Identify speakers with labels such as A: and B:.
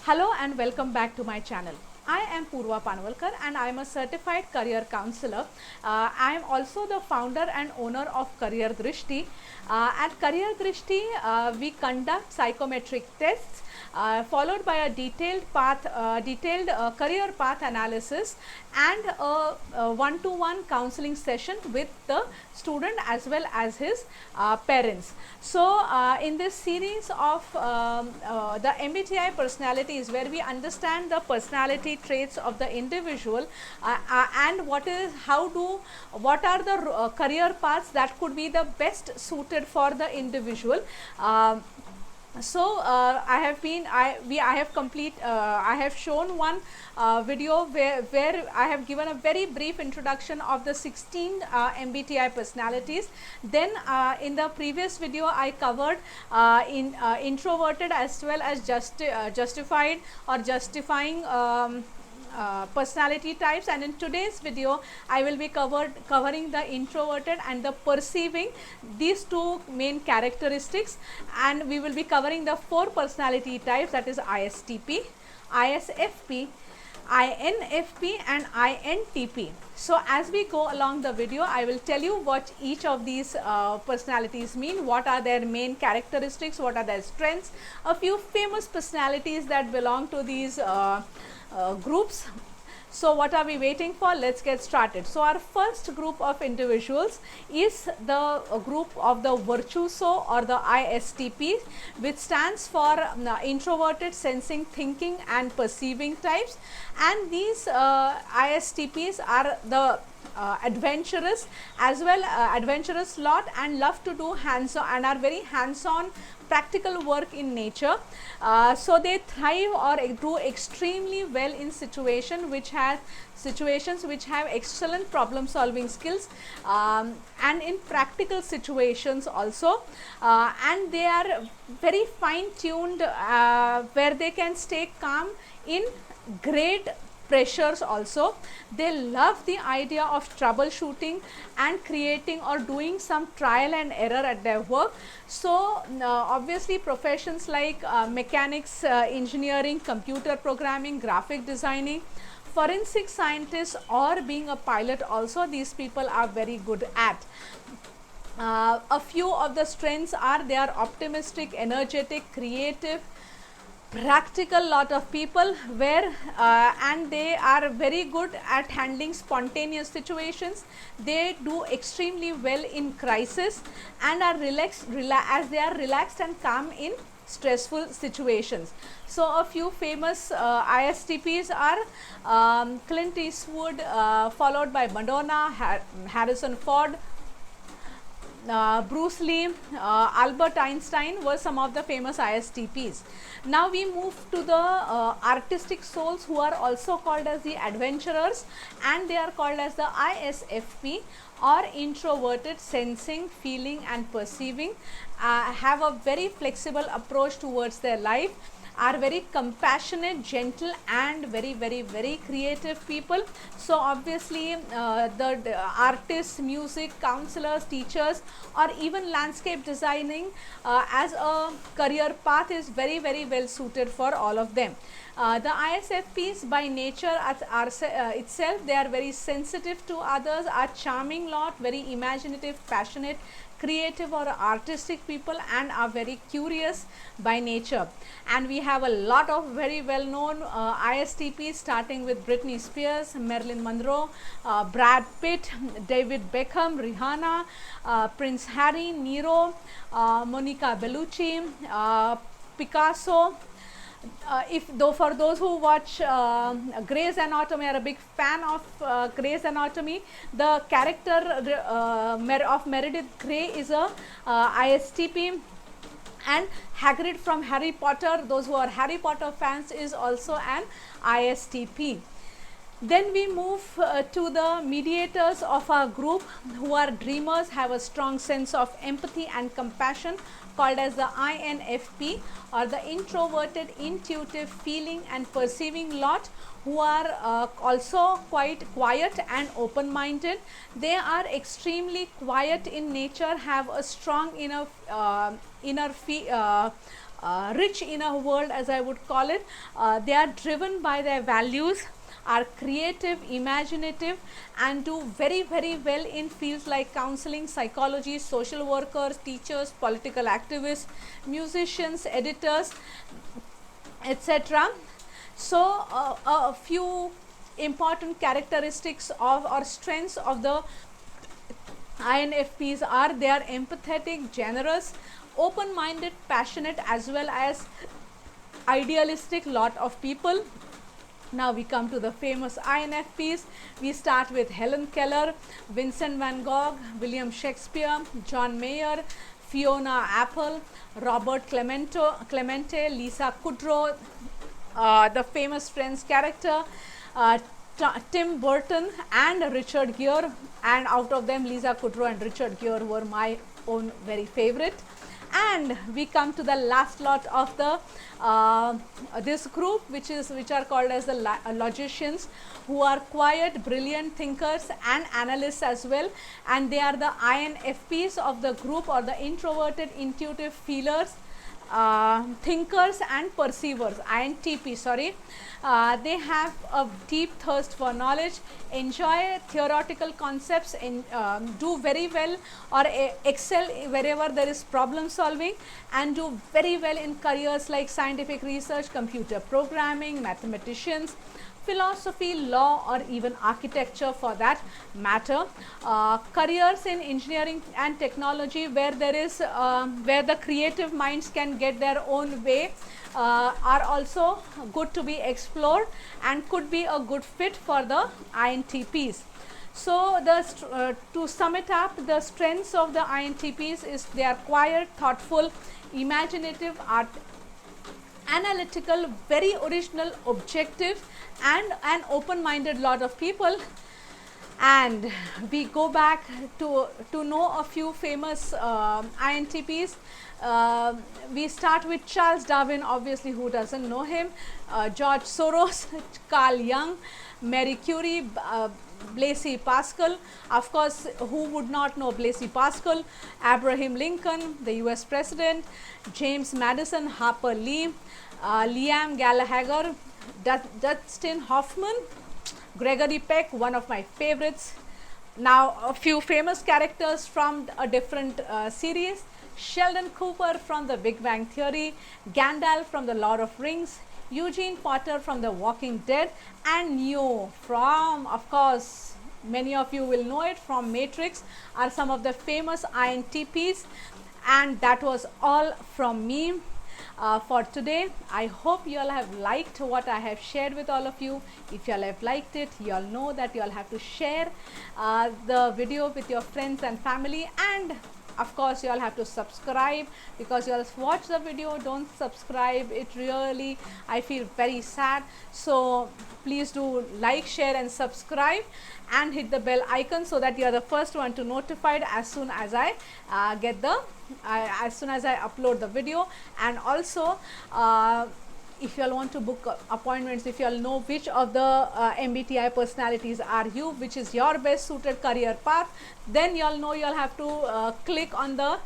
A: Hello and welcome back to my channel. I am Purva Panwalkar and I am a certified career counselor. I am also the founder and owner of Career Drishti. At Career Drishti, we conduct psychometric tests followed by a detailed career path analysis and a one-to-one counseling session with the student as well as his parents. So in this series of the MBTI personalities, where we understand the personality traits of the individual and what are the career paths that could be the best suited for the individual. I have shown one video where I have given a very brief introduction of the 16 MBTI personalities. Then in the previous video I covered introverted as well as justified or justifying personality types, and in today's video I will be covering the introverted and the perceiving, these two main characteristics, and we will be covering the 4 personality types, that is ISTP, ISFP, INFP and INTP. So as we go along the video, I will tell you what each of these personalities mean, what are their main characteristics, what are their strengths, a few famous personalities that belong to these groups. So what are we waiting for? Let's get started. So our first group of individuals is the group of the virtuoso or the ISTP, which stands for introverted sensing, thinking and perceiving types. And these ISTPs are the adventurous as well, adventurous lot, and love to do hands-on and are very hands-on practical work in nature. So they thrive or do extremely well in situations which have excellent problem solving skills, and in practical situations also, and they are very fine tuned where they can stay calm in great pressures also. They love the idea of troubleshooting and creating or doing some trial and error at their work. So obviously professions like mechanics, engineering, computer programming, graphic designing, forensic scientists or being a pilot also, these people are very good at. A few of the strengths are they are optimistic, energetic, creative, practical lot of people, where and they are very good at handling spontaneous situations. They do extremely well in crisis and are as they are relaxed and calm in stressful situations. So a few famous ISTPs are Clint Eastwood, followed by Madonna, Harrison Ford, Bruce Lee, Albert Einstein were some of the famous ISTPs. Now we move to the artistic souls, who are also called as the adventurers, and they are called as the ISFP or introverted sensing, feeling and perceiving. Have a very flexible approach towards their life, are very compassionate, gentle and very creative people. So obviously the artists, music, counselors, teachers or even landscape designing as a career path is very well suited for all of them. The ISFPs by nature itself, they are very sensitive to others, are charming lot, very imaginative, passionate, creative or artistic people, and are very curious by nature. And we have a lot of very well known ISTPs, starting with Britney Spears, Marilyn Monroe, Brad Pitt, David Beckham, Rihanna, Prince Harry, Nero, Monica Bellucci, Picasso. For those who watch Grey's Anatomy, are a big fan of Grey's Anatomy, the character of Meredith Grey is a ISTP, and Hagrid from Harry Potter, those who are Harry Potter fans, is also an ISTP. Then we move to the mediators of our group, who are dreamers, have a strong sense of empathy and compassion, called as the INFP or the introverted, intuitive, feeling and perceiving lot, who are also quite quiet and open-minded. They are extremely quiet in nature, have a strong inner rich inner world, as I would call it. They are driven by their values, are creative, imaginative, and do very, very well in fields like counseling, psychology, social workers, teachers, political activists, musicians, editors, etc. So, a few important characteristics of or strengths of the INFPs are: they are empathetic, generous, open-minded, passionate, as well as idealistic lot of people. Now we come to the famous INFPs. We start with Helen Keller, Vincent van Gogh, William Shakespeare, John Mayer, Fiona Apple, Robert Clemente, Lisa Kudrow, the famous Friends character, Tim Burton, and Richard Gere. And out of them, Lisa Kudrow and Richard Gere were my own very favorite. And we come to the last lot of the this group, which are called as the logicians, who are quiet, brilliant thinkers and analysts as well. And they are the INFPs of the group, or the introverted, intuitive feelers, thinkers and perceivers, INTP, sorry. They have a deep thirst for knowledge, enjoy theoretical concepts, and do very well or excel wherever there is problem solving, and do very well in careers like scientific research, computer programming, mathematicians, philosophy, law, or even architecture for that matter. Careers in engineering and technology, where there is where the creative minds can get their own way, are also good to be explored and could be a good fit for the INTPs. So, to sum it up, the strengths of the INTPs is they are quiet, thoughtful, imaginative, analytical, very original, objective, and an open-minded lot of people. And we go back to know a few famous INTPs. We start with Charles Darwin, obviously, who doesn't know him, George Soros, Carl Jung, Marie Curie, Blaise Pascal, of course, who would not know Blaise Pascal, Abraham Lincoln, the US President, James Madison, Harper Lee, Liam Gallagher, Dustin Hoffman, Gregory Peck, one of my favorites. Now, a few famous characters from a different series: Sheldon Cooper from the Big Bang Theory, Gandalf from the Lord of Rings, Eugene Potter from The Walking Dead, and Neo from, of course, many of you will know it from Matrix, are some of the famous INTPs. And that was all from me for today. I hope you all have liked what I have shared with all of you. If you all have liked it, you all know that you all have to share the video with your friends and family, and of course you all have to subscribe, because you all watch the video, don't subscribe, it really, I feel very sad. So please do like, share and subscribe, and hit the bell icon so that you are the first one to notified as soon as I as soon as I upload the video. And also if you all want to book appointments, if you all know which of the MBTI personalities are you, which is your best suited career path, then you all know you all have to click on the